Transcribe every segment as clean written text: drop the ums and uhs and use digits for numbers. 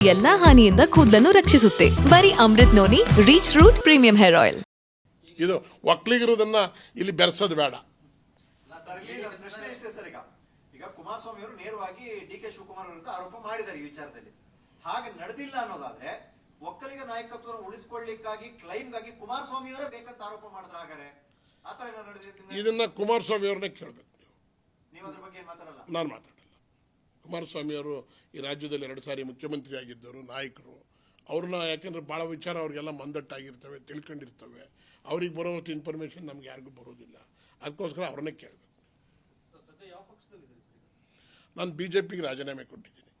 ಎಲ್ಲಾ ಹಾನಿಯಿಂದ ಕೂದಲನ್ನು ರಕ್ಷಿಸುತ್ತೆ. ಬರೀ Amrit noni reach root premium hair oil. ಇದು ಒಕ್ಕಲಿಗರದನ್ನ ಇಲ್ಲಿ ಬೆರೆಸೋದು ಬೇಡ. ಪ್ರಶ್ನೆ ಇಷ್ಟೇ ಸರ್, ಈಗ ಕುಮಾರಸ್ವಾಮಿ ಅವರು ನೇರವಾಗಿ ಡಿ.ಕೆ. ಶಿವಕುಮಾರ್ ವಿರುದ್ಧ ಆರೋಪ ಮಾಡಿದ್ದಾರೆ ಈ ವಿಚಾರದಲ್ಲಿ. ಹಾಗೆ ನಡೆದಿಲ್ಲ ಅನ್ನೋದಾದ್ರೆ ಒಕ್ಕಲಿಗ ನಾಯಕತ್ವವನ್ನು ಉಳಿಸಿಕೊಳ್ಳಿಕ್ಕಾಗಿ ಕ್ಲೈಮ್ಗಾಗಿ ಕುಮಾರಸ್ವಾಮಿ ಅವರೇ ಬೇಕಂತ ಆರೋಪ ಮಾಡಿದ್ರೆ ಹಾಗಾರೆ ಆತರ ನಡೆದಿದೆ. ಇದನ್ನ ಕುಮಾರಸ್ವಾಮಿ ಅವ್ರನ್ನೇ ಕೇಳಬೇಕು. ನೀವು ಅದ್ರ ಬಗ್ಗೆ ಮಾತಾಡಲ್ಲ? ನಾನು ಮಾತಾಡಲ್ಲ. ಕುಮಾರಸ್ವಾಮಿ ಅವರು ಈ ರಾಜ್ಯದಲ್ಲಿ 2 ಸಾರಿ ಮುಖ್ಯಮಂತ್ರಿ ಆಗಿದ್ದವರು, ನಾಯಕರು. ಅವ್ರನ್ನ ಯಾಕೆಂದ್ರೆ ಭಾಳ ವಿಚಾರ ಅವ್ರಿಗೆಲ್ಲ ಮಂದಟ್ಟಾಗಿರ್ತವೆ, ತಿಳ್ಕೊಂಡಿರ್ತವೆ. ಅವ್ರಿಗೆ ಬರೋಷ್ಟು ಇನ್ಫಾರ್ಮೇಷನ್ ನಮ್ಗೆ ಯಾರಿಗೂ ಬರೋದಿಲ್ಲ. ಅದಕ್ಕೋಸ್ಕರ ಅವ್ರನ್ನೇ ಕೇಳಬೇಕು. ನಾನು BJPಗೆ ರಾಜೀನಾಮೆ ಕೊಟ್ಟಿದ್ದೀನಿ,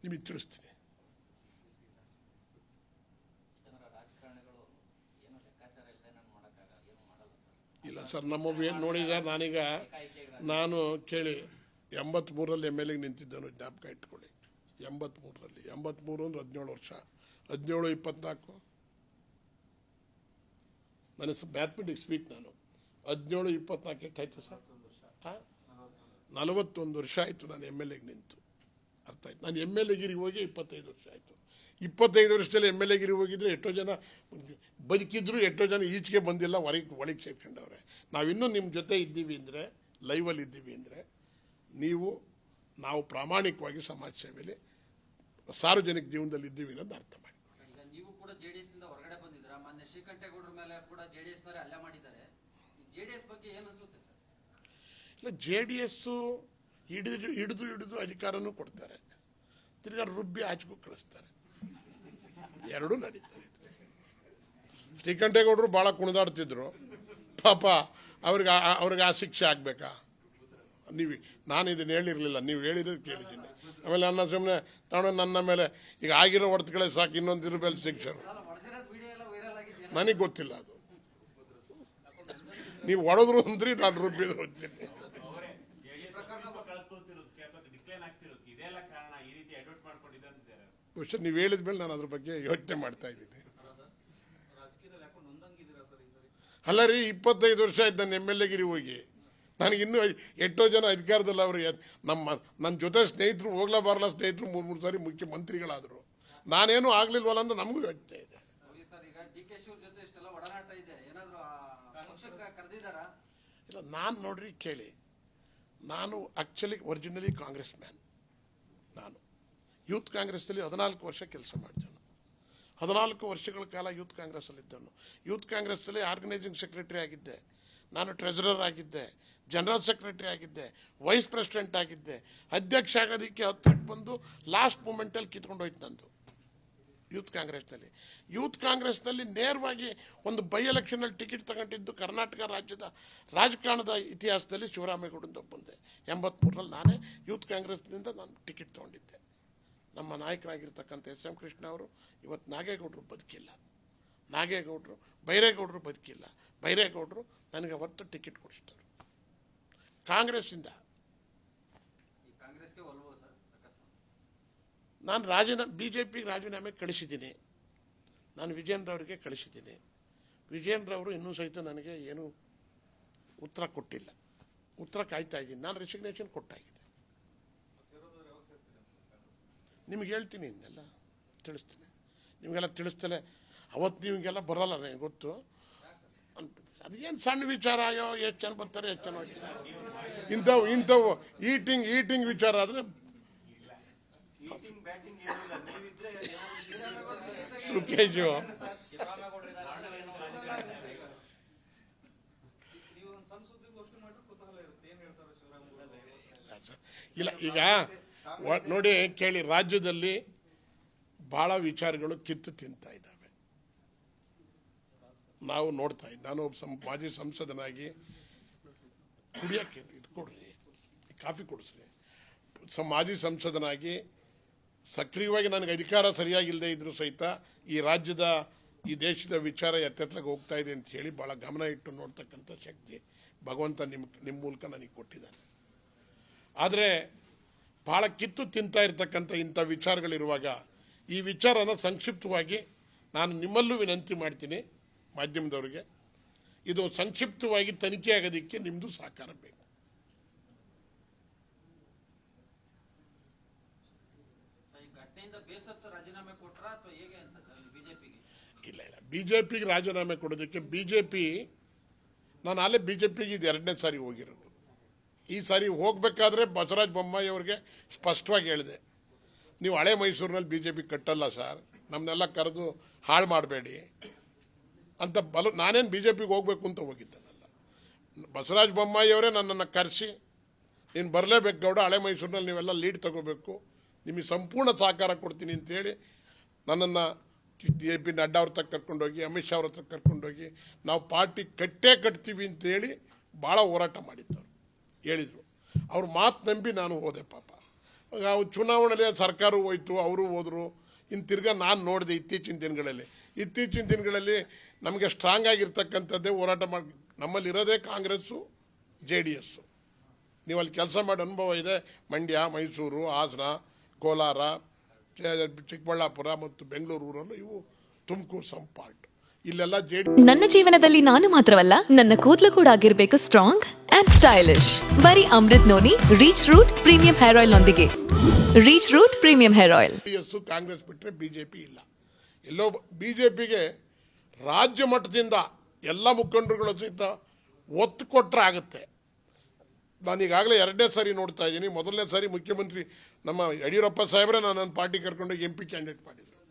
ನಿಮಗೆ ತಿಳಿಸ್ತೀನಿ. ಇಲ್ಲ ಸರ್, ನಮ್ಮೊಬ್ಬ ಏನು ನೋಡಿ ಸರ್, ನಾನು ಕೇಳಿ 83ರಲ್ಲಿ MLA ನಿಂತಿದ್ದನು, ಜ್ಞಾಪಕ ಇಟ್ಕೊಳ್ಳಿ. 83ರಲ್ಲಿ 83 ಅಂದ್ರೆ 17 ವರ್ಷ. 17 24 ನನ್ನ ಮ್ಯಾಥಮೆಟಿಕ್ಸ್ ವೀಕ್. ನಾನು 17 24 ಎಷ್ಟಾಯ್ತು ಸರ್? 41 ವರ್ಷ ಆಯಿತು ನಾನು MLA ನಿಂತು. ಅರ್ಥ ಆಯ್ತು. ನಾನು MLA ಗಿರಿಗೆ ಹೋಗಿ 25 ವರ್ಷ ಆಯಿತು. 25 ವರ್ಷದಲ್ಲಿ MLA ಗಿರಿಗೆ ಹೋಗಿದ್ರೆ ಎಷ್ಟೋ ಜನ ಬದುಕಿದ್ರು, ಎಷ್ಟೋ ಜನ ಈಚೆಗೆ ಬಂದಿಲ್ಲ, ಒಳಗೆ ಸೇರ್ಕೊಂಡವ್ರೆ. ನಾವಿನ್ನೂ ನಿಮ್ಮ ಜೊತೆ ಇದ್ದೀವಿ ಅಂದರೆ, ಲೈವಲ್ಲಿ ಇದ್ದೀವಿ ಅಂದರೆ, ನಾವು ಪ್ರಾಮಾಣಿಕವಾಗಿ ಸಮಾಜ ಸೇವೆಯಲ್ಲಿ ಸಾರ್ವಜನಿಕ ಜೀವನದಲ್ಲಿ ಇದ್ದೀವಿ ಅನ್ನೋದು ಅರ್ಥ ಮಾಡಿ. ನೀವು ಕೂಡ JDS ಇಂದ ಹೊರಗಡೆ ಬಂದಿದ್ದೀರಾ. ಮೊನ್ನೆ ಶ್ರೀಕಂಠೇಗೌಡರ ಮೇಲೆ ಕೂಡ JDS ನವರೇ ಹಲ್ಲೆ ಮಾಡಿದ್ದಾರೆ. JDS ಬಗ್ಗೆ ಏನು ಅನ್ಸುತ್ತೆ ಸರ್? ಇಲ್ಲ, JDS ಹಿಡಿದು ಅಧಿಕಾರನೂ ಕೊಡ್ತಾರೆ, ತಿರ್ಗಾ ರುಬ್ಬಿ ಆಚೆಗೂ ಕಳಿಸ್ತಾರೆ. ಎರಡೂ ನಡೀತಾರೆ. ಶ್ರೀಕಂಠೇಗೌಡರು ಭಾಳ ಕುಣಿದಾಡ್ತಿದ್ರು ಪಾಪ. ಅವ್ರಿಗೆ ಆ ಶಿಕ್ಷೆ ಆಗಬೇಕಾ? ನಾನು ಇದನ್ನು ಹೇಳಿರಲಿಲ್ಲ, ನೀವು ಹೇಳಿರೋದು ಕೇಳಿದ್ದೀನಿ. ಆಮೇಲೆ ಸುಮ್ಮನೆ ನನ್ನ ಮೇಲೆ ಈಗ ಆಗಿರೋ ಹೊಡೆತಗಳೇ ಸಾಕು, ಇನ್ನೊಂದು ಇದ್ರ ಮೇಲೆ ಶಿಕ್ಷೆ ನನಗೆ ಗೊತ್ತಿಲ್ಲ. ಅದು ನೀವು ಹೊಡೆದ್ರು ಅಂದ್ರಿ, ನಾನು ರುಬ್ಬಿದ್ರು ಅಂತೀನಿ. ಬಹುಶಃ ನೀವು ಹೇಳಿದ ಮೇಲೆ ನಾನು ಅದ್ರ ಬಗ್ಗೆ ಯೋಚನೆ ಮಾಡ್ತಾ ಇದ್ದೀನಿ. ಅಲ್ಲ ರೀ, 25 ವರ್ಷ ಆಯ್ತು ನನ್ನ MLA ಗಿರಿ ಹೋಗಿ. ನನಗಿನ್ನೂ ಎಷ್ಟೋ ಜನ ಅಧಿಕಾರದಲ್ಲಿ ಅವರು ನನ್ನ ಜೊತೆ ಸ್ನೇಹಿತರು, ಹೋಗ್ಲಾ ಬಾರ್ಲಾ ಸ್ನೇಹಿತರು 3 ಸಾರಿ ಮುಖ್ಯಮಂತ್ರಿಗಳಾದರು. ನಾನೇನು ಆಗ್ಲಿಲ್ವಲ್ಲ ಅಂತ ನಮಗೂ ಯೋಚನೆ ಇದೆ. ಇಲ್ಲ, ನಾನು ನೋಡ್ರಿ ಕೇಳಿ, ನಾನು ಆ್ಯಕ್ಚುಲಿ ಒರಿಜಿನಲಿ ಕಾಂಗ್ರೆಸ್ ಮ್ಯಾನ್. ನಾನು ಯೂತ್ ಕಾಂಗ್ರೆಸ್ನಲ್ಲಿ 14 ವರ್ಷ ಕೆಲಸ ಮಾಡಿದೆನು. 14 ವರ್ಷಗಳ ಕಾಲ ಯೂತ್ ಕಾಂಗ್ರೆಸ್ಸಲ್ಲಿದ್ದನು. ಯೂತ್ ಕಾಂಗ್ರೆಸ್ನಲ್ಲಿ ಆರ್ಗನೈಸಿಂಗ್ ಸೆಕ್ರೆಟರಿ ಆಗಿದ್ದೆ, ನಾನು ಟ್ರೆಜರರ್ ಆಗಿದ್ದೆ, ಜನರಲ್ ಸೆಕ್ರೆಟರಿ ಆಗಿದ್ದೆ, ವೈಸ್ ಪ್ರೆಸಿಡೆಂಟ್ ಆಗಿದ್ದೆ. ಅಧ್ಯಕ್ಷ ಆಗೋದಕ್ಕೆ 10ಕ್ಕೆ ಬಂದು ಲಾಸ್ಟ್ ಮೂಮೆಂಟಲ್ಲಿ ಕಿತ್ಕೊಂಡು ಹೋಯ್ತು ನಂದು ಯೂತ್ ಕಾಂಗ್ರೆಸ್ನಲ್ಲಿ. ಯೂತ್ ಕಾಂಗ್ರೆಸ್ನಲ್ಲಿ ನೇರವಾಗಿ ಒಂದು ಬೈ ಎಲೆಕ್ಷನಲ್ಲಿ ಟಿಕೆಟ್ ತಗೊಂಡಿದ್ದು ಕರ್ನಾಟಕ ರಾಜ್ಯದ ರಾಜಕಾರಣದ ಇತಿಹಾಸದಲ್ಲಿ ಶಿವರಾಮೇಗೌಡಂದ ಬಂದೆ. 83ರಲ್ಲಿ ನಾನೇ ಯೂತ್ ಕಾಂಗ್ರೆಸ್ನಿಂದ ನಾನು ಟಿಕೆಟ್ ತೊಗೊಂಡಿದ್ದೆ. ನಮ್ಮ ನಾಯಕರಾಗಿರ್ತಕ್ಕಂಥ SM ಕೃಷ್ಣ ಅವರು ಇವತ್ತು ನಾಗೇಗೌಡರು ಬದುಕಿಲ್ಲ. ಬೈರೇಗೌಡರು ಬದುಕಿಲ್ಲ. ಬೈರೇಗೌಡರು ನನಗೆ ಅವತ್ತು ಟಿಕೆಟ್ ಕೊಡಿಸಿದರು ಕಾಂಗ್ರೆಸ್ಸಿಂದ. ನಾನು BJPಗೆ ರಾಜೀನಾಮೆ ಕಳಿಸಿದ್ದೀನಿ. ನಾನು ವಿಜಯೇಂದ್ರವರಿಗೆ ಕಳಿಸಿದ್ದೀನಿ. ವಿಜಯೇಂದ್ರವರು ಇನ್ನೂ ಸಹಿತ ನನಗೆ ಏನೂ ಉತ್ತರ ಕೊಟ್ಟಿಲ್ಲ. ಉತ್ತರ ಕಾಯ್ತಾ ಇದ್ದೀನಿ. ನಾನು ರೆಸಿಗ್ನೇಷನ್ ಕೊಟ್ಟಾಗಿದೆ. ನಿಮ್ಗೆ ಹೇಳ್ತೀನಿ, ಇನ್ನೆಲ್ಲ ತಿಳಿಸ್ತೀನಿ. ನಿಮಗೆಲ್ಲ ತಿಳಿಸ್ತಲೇ ಅವತ್ತು ನಿಮಗೆಲ್ಲ ಬರೋಲ್ಲ, ನನಗೆ ಗೊತ್ತು. ಅದೇನು ಸಣ್ಣ ವಿಚಾರ, ಅಯ್ಯೋ ಎಷ್ಟು ಜನ ಬರ್ತಾರೆ, ಎಷ್ಟು ಜನ ಹೋಗ್ತಾರೆ, ಇಂಥವು ಈಟಿಂಗ್ ವಿಚಾರ ಆದರೆ ಸುಖೇಜು. ಇಲ್ಲ, ಈಗ ನೋಡಿ ಕೇಳಿ, ರಾಜ್ಯದಲ್ಲಿ ಭಾಳ ವಿಚಾರಗಳು ಕಿತ್ತು ತಿಂತಾ ಇದ್ದಾವೆ. ನಾವು ನೋಡ್ತಾ ಇದ್ದ, ನಾನು ಒಬ್ಬ ಮಾಜಿ ಸಂಸದನಾಗಿ ಕುಡಿಯೋಕ್ಕೆ ಇದು ಕೊಡ್ರಿ, ಕಾಫಿ ಕೊಡಿಸ್ರಿ. ಮಾಜಿ ಸಂಸದನಾಗಿ ಸಕ್ರಿಯವಾಗಿ ನನಗೆ ಅಧಿಕಾರ ಸರಿಯಾಗಿಲ್ಲದೆ ಇದ್ದರೂ ಸಹಿತ ಈ ದೇಶದ ವಿಚಾರ ಎತ್ತೆತ್ಲಾಗ ಹೋಗ್ತಾ ಇದೆ ಅಂತ ಹೇಳಿ ಭಾಳ ಗಮನ ಇಟ್ಟು ನೋಡ್ತಕ್ಕಂಥ ಶಕ್ತಿ ಭಗವಂತ ನಿಮ್ಮ ಮೂಲಕ ನನಗೆ ಕೊಟ್ಟಿದ್ದಾನೆ. ಆದರೆ ಭಾಳ ಕಿತ್ತು ತಿಂತಾ ಇರ್ತಕ್ಕಂಥ ಇಂಥ ವಿಚಾರಗಳಿರುವಾಗ ಈ ವಿಚಾರನ ಸಂಕ್ಷಿಪ್ತವಾಗಿ ನಾನು ನಿಮ್ಮಲ್ಲೂ ವಿನಂತಿ ಮಾಡ್ತೀನಿ, ಮಾಧ್ಯಮದವರಿಗೆ, ಇದು ಸಂಕ್ಷಿಪ್ತವಾಗಿ ತನಿಖೆ ಆಗೋದಕ್ಕೆ ನಿಮ್ಮದು ಸಹಕಾರ ಬೇಕು. ಘಟನೆಯಿಂದ ಬೇಸತ್ತು ರಾಜೀನಾಮೆ ಕೊಟ್ರಾ ಅಥವಾ ಹೇಗೆ ಅಂತ ಸರ್ ಬಿಜೆಪಿಗೆ? ಇಲ್ಲ ಬಿಜೆಪಿಗೆ ರಾಜೀನಾಮೆ ಕೊಡೋದಕ್ಕೆ ಬಿಜೆಪಿ, ನಾನು ಅಲ್ಲೇ ಬಿಜೆಪಿಗೆ ಇದು 2ನೇ ಸಾರಿ ಹೋಗಿರೋದು. ಈ ಸಾರಿ ಹೋಗಬೇಕಾದ್ರೆ ಬಸವರಾಜ ಬೊಮ್ಮಾಯಿ ಅವ್ರಿಗೆ ಸ್ಪಷ್ಟವಾಗಿ ಹೇಳಿದೆ, ನೀವು ಹಳೆ ಮೈಸೂರಿನಲ್ಲಿ ಬಿಜೆಪಿ ಕಟ್ಟಲ್ಲ ಸರ್, ನಮ್ಮನ್ನೆಲ್ಲ ಕರೆದು ಹಾಳು ಮಾಡಬೇಡಿ ಅಂತ ನಾನೇನು ಬಿಜೆಪಿಗೆ ಹೋಗಬೇಕು ಅಂತ ಹೋಗಿದ್ದೇನಲ್ಲ. ಬಸವರಾಜ ಬೊಮ್ಮಾಯಿ ಅವರೇ ನನ್ನನ್ನು ಕರೆಸಿ, ನೀನು ಬರಲೇಬೇಕು ಗೌಡ, ಹಳೆ ಮೈಸೂರಿನಲ್ಲಿ ನೀವೆಲ್ಲ ಲೀಡ್ ತಗೋಬೇಕು, ನಿಮಗೆ ಸಂಪೂರ್ಣ ಸಹಕಾರ ಕೊಡ್ತೀನಿ ಅಂತೇಳಿ ನನ್ನನ್ನು JP ನಡ್ಡಾ ಅವ್ರ ತಕ್ಕ ಕರ್ಕೊಂಡೋಗಿ, ಅಮಿತ್ ಶಾ ಅವ್ರ ಹತ್ರ ಕರ್ಕೊಂಡೋಗಿ ನಾವು ಪಾರ್ಟಿ ಕಟ್ತೀವಿ ಅಂತೇಳಿ ಭಾಳ ಹೋರಾಟ ಮಾಡಿದ್ದವರು ಹೇಳಿದರು. ಅವ್ರ ಮಾತು ನಂಬಿ ನಾನು ಹೋದೆ. ಪಾಪ ಅವ್ರು ಚುನಾವಣೆಯಲ್ಲಿ ಸರ್ಕಾರ ಹೋಯ್ತು, ಅವರು ಹೋದರು. ಇನ್ನು ತಿರ್ಗಾ ನಾನು ನೋಡಿದೆ ಇತ್ತೀಚಿನ ದಿನಗಳಲ್ಲಿ ನಮಗೆ ಸ್ಟ್ರಾಂಗ್ ಆಗಿರ್ತಕ್ಕಂಥದ್ದೇ ಹೋರಾಟ ಮಾಡಿ, ನಮ್ಮಲ್ಲಿ ಇರೋದೇ ಕಾಂಗ್ರೆಸ್ಸು JDS. ನೀವು ಅಲ್ಲಿ ಕೆಲಸ ಮಾಡೋ ಅನುಭವ ಇದೆ. ಮಂಡ್ಯ, ಮೈಸೂರು, ಹಾಸನ, ಕೋಲಾರ, ಚಿಕ್ಕಬಳ್ಳಾಪುರ ಮತ್ತು ಬೆಂಗಳೂರು ಊರಲ್ಲೂ ಇವು ತುಮಕೂರು ಸಂಪಾರ್ಟ್, ಇಲ್ಲೆಲ್ಲ ನನ್ನ ಜೀವನದಲ್ಲಿ ನಾನು ಮಾತ್ರವಲ್ಲ, ನನ್ನ ಕೂದಲು ಕೂಡ ಆಗಿರ್ಬೇಕು ಸ್ಟ್ರಾಂಗ್ ಅಂಡ್ ಸ್ಟೈಲಿಶ್. ಬರೀ Amrit noni reach root premium hair oil ನೊಂದಿಗೆ. Reach root premium hair oil. Congress ಬಿಟ್ಟರೆ ಬಿಜೆಪಿ ಇಲ್ಲ. ಎಲ್ಲೋ ಬಿಜೆಪಿಗೆ ರಾಜ್ಯ ಮಟ್ಟದಿಂದ ಎಲ್ಲ ಮುಖಂಡರುಗಳ ಸಹಿತ ಒತ್ತು ಕೊಟ್ಟರೆ ಆಗುತ್ತೆ. ನಾನು ಈಗಾಗಲೇ 2ನೇ ಸಾರಿ ನೋಡ್ತಾ ಇದ್ದೀನಿ. 1ನೇ ಸಾರಿ ಮುಖ್ಯಮಂತ್ರಿ ನಮ್ಮ ಯಡಿಯೂರಪ್ಪ ಸಾಹೇಬ್ರೆ ನನ್ನ ಪಾರ್ಟಿ ಕರ್ಕೊಂಡೋಗಿ MP ಕ್ಯಾಂಡಿಡೇಟ್ ಮಾಡಿದರು.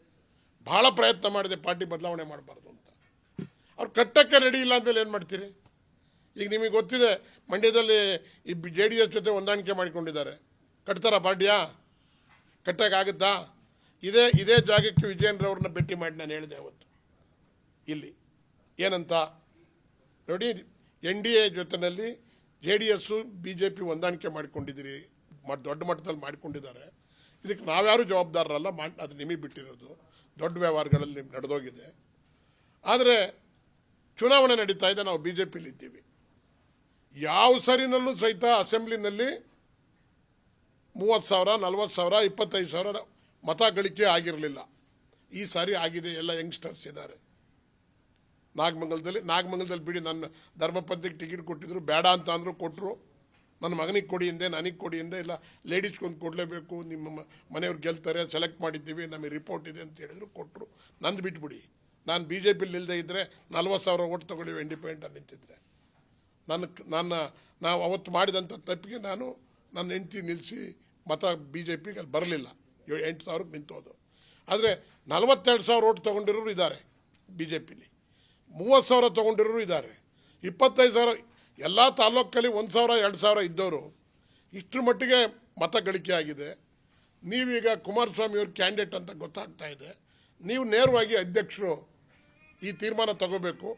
ಭಾಳ ಪ್ರಯತ್ನ ಮಾಡಿದೆ ಪಾರ್ಟಿ ಬದಲಾವಣೆ ಮಾಡಬಾರ್ದು ಅಂತ. ಅವ್ರು ಕಟ್ಟಕ್ಕೆ ರೆಡಿ ಇಲ್ಲ ಅಂದಮೇಲೆ ಏನು ಮಾಡ್ತೀರಿ? ಈಗ ನಿಮಗೆ ಗೊತ್ತಿದೆ, ಮಂಡ್ಯದಲ್ಲಿ ಈ JDS ಜೊತೆ ಹೊಂದಾಣಿಕೆ ಮಾಡಿಕೊಂಡಿದ್ದಾರೆ. ಕಟ್ತಾರ ಪಾರ್ಟಿಯಾ? ಕಟ್ಟಕ್ಕಾಗುತ್ತಾ? ಇದೇ ಜಾಗಕ್ಕೆ ವಿಜಯೇಂದ್ರವ್ರನ್ನ ಭೇಟಿ ಮಾಡಿ ನಾನು ಹೇಳಿದೆ ಅವತ್ತು ಇಲ್ಲಿ. ಏನಂತ ನೋಡಿ, NDA ಜೊತೆಯಲ್ಲಿ JDS BJP ಹೊಂದಾಣಿಕೆ ಮಾಡಿಕೊಂಡಿದ್ದೀರಿ, ದೊಡ್ಡ ಮಟ್ಟದಲ್ಲಿ ಮಾಡಿಕೊಂಡಿದ್ದಾರೆ. ಇದಕ್ಕೆ ನಾವ್ಯಾರೂ ಜವಾಬ್ದಾರರಲ್ಲ, ಅದು ನಿಮಗೆ ಬಿಟ್ಟಿರೋದು. ದೊಡ್ಡ ವ್ಯವಹಾರಗಳಲ್ಲಿ ನಡೆದೋಗಿದೆ. ಆದರೆ ಚುನಾವಣೆ ನಡೀತಾ ಇದೆ, ನಾವು BJPಲಿ ಇದ್ದೀವಿ. ಯಾವ ಸರಿನಲ್ಲೂ ಸಹಿತ ಅಸೆಂಬ್ಲಿನಲ್ಲಿ 30,000, 40,000, 25,000 ಮತ ಗಳಿಕೆ ಆಗಿರಲಿಲ್ಲ. ಈ ಸಾರಿ ಆಗಿದೆ. ಎಲ್ಲ ಯಂಗ್ಸ್ಟರ್ಸ್ ಇದ್ದಾರೆ. ನಾಗಮಂಗಲದಲ್ಲಿ ಬಿಡಿ, ನನ್ನ ಧರ್ಮಪತ್ನಿಗೆ ಟಿಕೆಟ್ ಕೊಟ್ಟಿದ್ರು, ಬೇಡ ಅಂತ ಅಂದರು, ಕೊಟ್ಟರು. ನನ್ನ ಮಗನಿಗೆ ಕೊಡಿ ಹಿಂದೆ, ನನಗೆ ಕೊಡಿ ಹಿಂದೆ, ಇಲ್ಲ ಲೇಡೀಸ್ಗೊಂದು ಕೊಡಲೇಬೇಕು, ನಿಮ್ಮ ಮನೆಯವ್ರು ಗೆಲ್ತಾರೆ, ಸೆಲೆಕ್ಟ್ ಮಾಡಿದ್ದೀವಿ, ನಮಗೆ ರಿಪೋರ್ಟ್ ಇದೆ ಅಂತ ಹೇಳಿದ್ರು, ಕೊಟ್ಟರು. ನಂದು ಬಿಟ್ಬಿಡಿ. ನಾನು BJPಲಿ ಇಲ್ಲದೆ ಇದ್ದರೆ 40,000 ಓಟ್ ತೊಗೊಳ್ಳಿವಿ ಇಂಡಿಪೆಂಡೆಂಟ್ ನಿಂತಿದ್ದರೆ. ನಾವು ಅವತ್ತು ಮಾಡಿದಂಥ ತಪ್ಪಿಗೆ ನನ್ನ ಹೆಂಡತಿ ನಿಲ್ಲಿಸಿ ಮತ BJPಗೆ ಅಲ್ಲಿ ಬರಲಿಲ್ಲ. 8,000ಕ್ಕೆ ನಿಂತೋದು. ಆದರೆ 42,000 ಓಟ್ ತೊಗೊಂಡಿರೋರು ಇದ್ದಾರೆ BJPಲಿ, 30,000 ತೊಗೊಂಡಿರೋರು ಇದ್ದಾರೆ, 25,000 ಎಲ್ಲ ತಾಲೂಕಲ್ಲಿ 1,000, 2,000 ಇದ್ದವರು. ಇಷ್ಟರ ಮಟ್ಟಿಗೆ ಮತ ಗಳಿಕೆ ಆಗಿದೆ. ನೀವೀಗ ಕುಮಾರಸ್ವಾಮಿ ಅವ್ರ ಕ್ಯಾಂಡಿಡೇಟ್ ಅಂತ ಗೊತ್ತಾಗ್ತಾ ಇದೆ. ನೀವು ನೇರವಾಗಿ ಅಧ್ಯಕ್ಷರು ಈ ತೀರ್ಮಾನ ತಗೋಬೇಕು,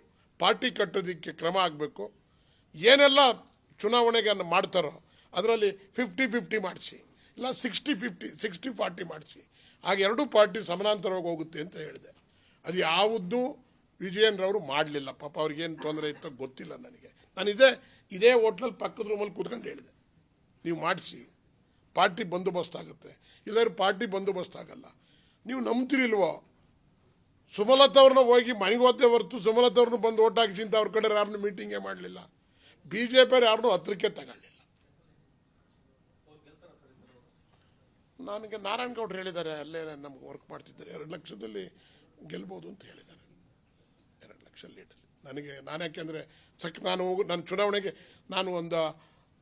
ಪಾರ್ಟಿ ಕಟ್ಟೋದಕ್ಕೆ ಕ್ರಮ ಆಗಬೇಕು. ಏನೆಲ್ಲ ಚುನಾವಣೆಗೆ ಮಾಡ್ತಾರೋ ಅದರಲ್ಲಿ 50-50 ಮಾಡಿಸಿ, ಇಲ್ಲ 60-50, 60-40 ಮಾಡಿಸಿ. ಆಗ ಎರಡೂ ಪಾರ್ಟಿ ಸಮಾನಾಂತರವಾಗಿ ಹೋಗುತ್ತೆ ಅಂತ ಹೇಳಿದೆ. ಅದು ಯಾವುದೂ ವಿಜಯೇಂದ್ರವರು ಮಾಡಲಿಲ್ಲ. ಪಾಪ ಅವ್ರಿಗೇನು ತೊಂದರೆ ಇತ್ತೋ ಗೊತ್ತಿಲ್ಲ ನನಗೆ. ನಾನು ಇದೇ ಹೋಟ್ಲಲ್ಲಿ ಪಕ್ಕದ ರೂಮಲ್ಲಿ ಕೂತ್ಕೊಂಡು ಹೇಳಿದೆ, ನೀವು ಮಾಡಿಸಿ, ಪಾರ್ಟಿ ಬಂದೋಬಸ್ತ್ ಆಗುತ್ತೆ. ಇಲ್ಲರೂ ಪಾರ್ಟಿ ಬಂದೋಬಸ್ತ್ ಆಗಲ್ಲ. ನೀವು ನಂಬ್ತಿರಿಲ್ವೋ? ಸುಮಲತಾ ಅವ್ರನ್ನ ಹೋಗಿ ಮನೆಗೆ ಹೋದೇ ಹೊರತು ಸುಮಲತಾ ಅವ್ರನ್ನ ಬಂದು ಓಟ್ ಹಾಕಿಸಿ ಅಂತ ಅವ್ರ ಕಡೆ ಯಾರನ್ನೂ ಮೀಟಿಂಗೇ ಮಾಡಲಿಲ್ಲ. BJP ಯಾರನ್ನೂ ಹತ್ರಕ್ಕೆ ತಗೊಳ್ಳಿಲ್ಲ. ನನಗೆ ನಾರಾಯಣಗೌಡರು ಹೇಳಿದ್ದಾರೆ, ಅಲ್ಲೇ ನಮ್ಗೆ ವರ್ಕ್ ಮಾಡ್ತಿದ್ದಾರೆ, 2 ಲಕ್ಷದಲ್ಲಿ ಗೆಲ್ಬೋದು ಅಂತ ಹೇಳಿದ್ದಾರೆ. 2 ಲಕ್ಷ ಲೀಡಲ್ಲಿ ನಾನು ಯಾಕೆಂದರೆ ನಾನು ಚುನಾವಣೆಗೆ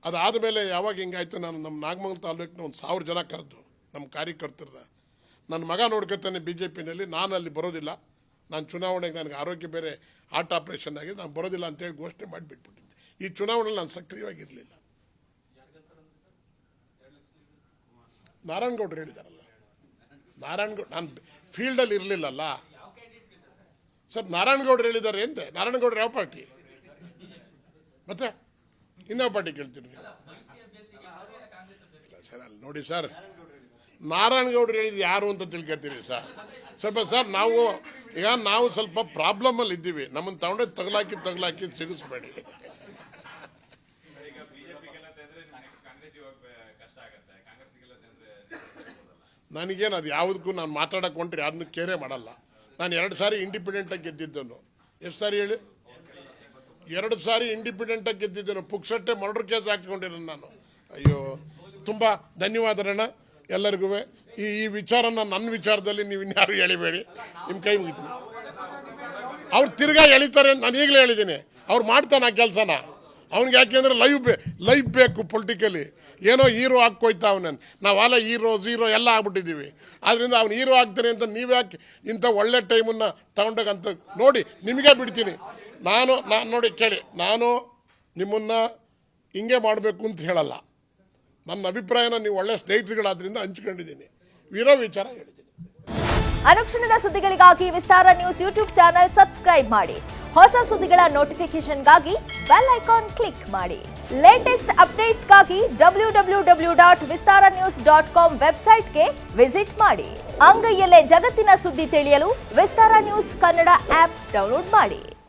ಅದಾದ ಮೇಲೆ ಯಾವಾಗ ಹಿಂಗಾಯ್ತು, ನಮ್ಮ ನಾಗಮಂಗಲ ತಾಲೂಕಿನ 1,000 ಜನ ಕರೆದು ನಮ್ಮ ಕಾರ್ಯಕರ್ತರನ್ನ, ನನ್ನ ಮಗ ನೋಡ್ಕೊತಾನೆ BJPನಲ್ಲಿ, ನಾನು ಅಲ್ಲಿ ಬರೋದಿಲ್ಲ, ನಾನು ಚುನಾವಣೆಗೆ ನನಗೆ ಆರೋಗ್ಯ ಬೇರೆ ಹಾರ್ಟ್ ಆಪ್ರೇಷನ್ ಆಗಿದೆ, ನಾನು ಬರೋದಿಲ್ಲ ಅಂತೇಳಿ ಘೋಷಣೆ ಮಾಡಿಬಿಟ್ಬಿಟ್ಟಿದ್ದೆ. ಈ ಚುನಾವಣೆಯಲ್ಲಿ ನಾನು ಸಕ್ರಿಯವಾಗಿರಲಿಲ್ಲ. ನಾರಾಯಣಗೌಡರು ಹೇಳಿದಾರಲ್ಲ, ನಾರಾಯಣಗೌಡ ನಾನು ಫೀಲ್ಡಲ್ಲಿ ಇರಲಿಲ್ಲಲ್ಲ ಸರ್. ನಾರಾಯಣಗೌಡರು ಹೇಳಿದ್ದಾರೆ ಎಂದೆ. ನಾರಾಯಣಗೌಡರು ಯಾವ ಪಾರ್ಟಿ? ಮತ್ತೆ ಇನ್ಯಾವ ಪಾರ್ಟಿ ಕೇಳ್ತೀರಿ ನೀವು? ಸರ್ ಅಲ್ಲಿ ನೋಡಿ ಸರ್, ನಾರಾಯಣಗೌಡರು ಹೇಳಿದ್ದು ಯಾರು ಅಂತ ತಿಳ್ಕೊತೀರಿ ಸರ್. ಸರ್ ನಾವು ಸ್ವಲ್ಪ ಪ್ರಾಬ್ಲಮಲ್ಲಿ ಇದ್ದೀವಿ. ನಮ್ಮನ್ನು ತಗೊಂಡೋಗಿ ತಗಲಾಕಿ ಸಿಗಿಸ್ಬೇಡಿ. ನನಗೇನು ಅದು ಯಾವುದಕ್ಕೂ ನಾನು ಮಾತಾಡೋಕೆ ಹೊಂಟ್ರಿ ಅದನ್ನು ಕೇರೇ ಮಾಡಲ್ಲ. ನಾನು 2 ಸಾರಿ ಇಂಡಿಪೆಂಡೆಂಟಾಗಿ ಗೆದ್ದಿದ್ದನು. ಎಷ್ಟು ಸಾರಿ ಹೇಳಿ? 2 ಸಾರಿ ಇಂಡಿಪೆಂಡೆಂಟಾಗಿ ಗೆದ್ದಿದ್ದನು. ಪುಕ್ಸಟ್ಟೆ ಮರ್ಡರ್ ಕೇಸ್ ಹಾಕ್ಕೊಂಡಿರೋನು ನಾನು. ಅಯ್ಯೋ, ತುಂಬ ಧನ್ಯವಾದರಣ್ಣ ಎಲ್ಲರಿಗೂ. ಈ ವಿಚಾರನ ನನ್ನ ವಿಚಾರದಲ್ಲಿ ನೀವು ಇನ್ಯಾರು ಎಳಿಬೇಡಿ, ನಿಮ್ಮ ಕೈ ಮುಗಿತೀನಿ. ಅವ್ರು ತಿರ್ಗಾ ಎಳಿತಾರೆ ಅಂತ ನಾನು ಈಗಲೇ ಹೇಳಿದ್ದೀನಿ. ಅವ್ರು ಮಾಡ್ತಾನೆ ಆ ಕೆಲಸನ. ಅವ್ನಿಗೆ ಯಾಕೆಂದ್ರೆ ಲೈಫ್ ಬೇಕು ಪೊಲಿಟಿಕಲಿ. ಏನೋ ಹೀರೋ ಹಾಕ್ಕೋಯ್ತಾ ಅವನನ್ನು. ನಾವೆಲ್ಲ ಹೀರೋ ಎಲ್ಲ ಆಗ್ಬಿಟ್ಟಿದ್ದೀವಿ. ಆದ್ದರಿಂದ ಅವ್ನು ಹೀರೋ ಆಗ್ತಾನೆ ಅಂತ ನೀವ್ಯಾಕೆ ಇಂಥ ಒಳ್ಳೆ ಟೈಮನ್ನು ತಗೊಂಡಾಗಂತ ನೋಡಿ ನಿಮಗೆ ಬಿಡ್ತೀನಿ. ನಾನು ನೋಡಿ ಕೇಳಿ, ನಾನು ನಿಮ್ಮನ್ನು ಹಿಂಗೆ ಮಾಡಬೇಕು ಅಂತ ಹೇಳಲ್ಲ. ನನ್ನ ಅಭಿಪ್ರಾಯನ ನೀವು ಒಳ್ಳೆ ಸ್ನೇಹಿತರುಗಳಾದ್ರಿಂದ ಹಂಚ್ಕೊಂಡಿದ್ದೀನಿ. ಇರೋ ವಿಚಾರ ಹೇಳಿದ್ದೀನಿ. ಅನುಕ್ಷಣದ ಸುದ್ದಿಗಳಿಗಾಗಿ ವಿಸ್ತಾರ ನ್ಯೂಸ್ ಯೂಟ್ಯೂಬ್ ಚಾನೆಲ್ ಸಬ್ಸ್ಕ್ರೈಬ್ ಮಾಡಿ. ಹೊಸ ಸುದ್ದಿಗಳ ನೋಟಿಫಿಕೇಶನ್ಗಾಗಿ ಬೆಲ್ ಐಕಾನ್ ಕ್ಲಿಕ್ ಮಾಡಿ. ಲೇಟೆಸ್ಟ್ ಅಪ್ಡೇಟ್ಸ್ಗಾಗಿ www.vistaranews.com ವೆಬ್ಸೈಟ್ಗೆ ವಿಸಿಟ್ ಮಾಡಿ. ಅಂಗೈಯಲ್ಲೇ ಜಗತ್ತಿನ ಸುದ್ದಿ ತಿಳಿಯಲು ವಿಸ್ತಾರ ನ್ಯೂಸ್ ಕನ್ನಡ ಆಪ್ ಡೌನ್ಲೋಡ್ ಮಾಡಿ.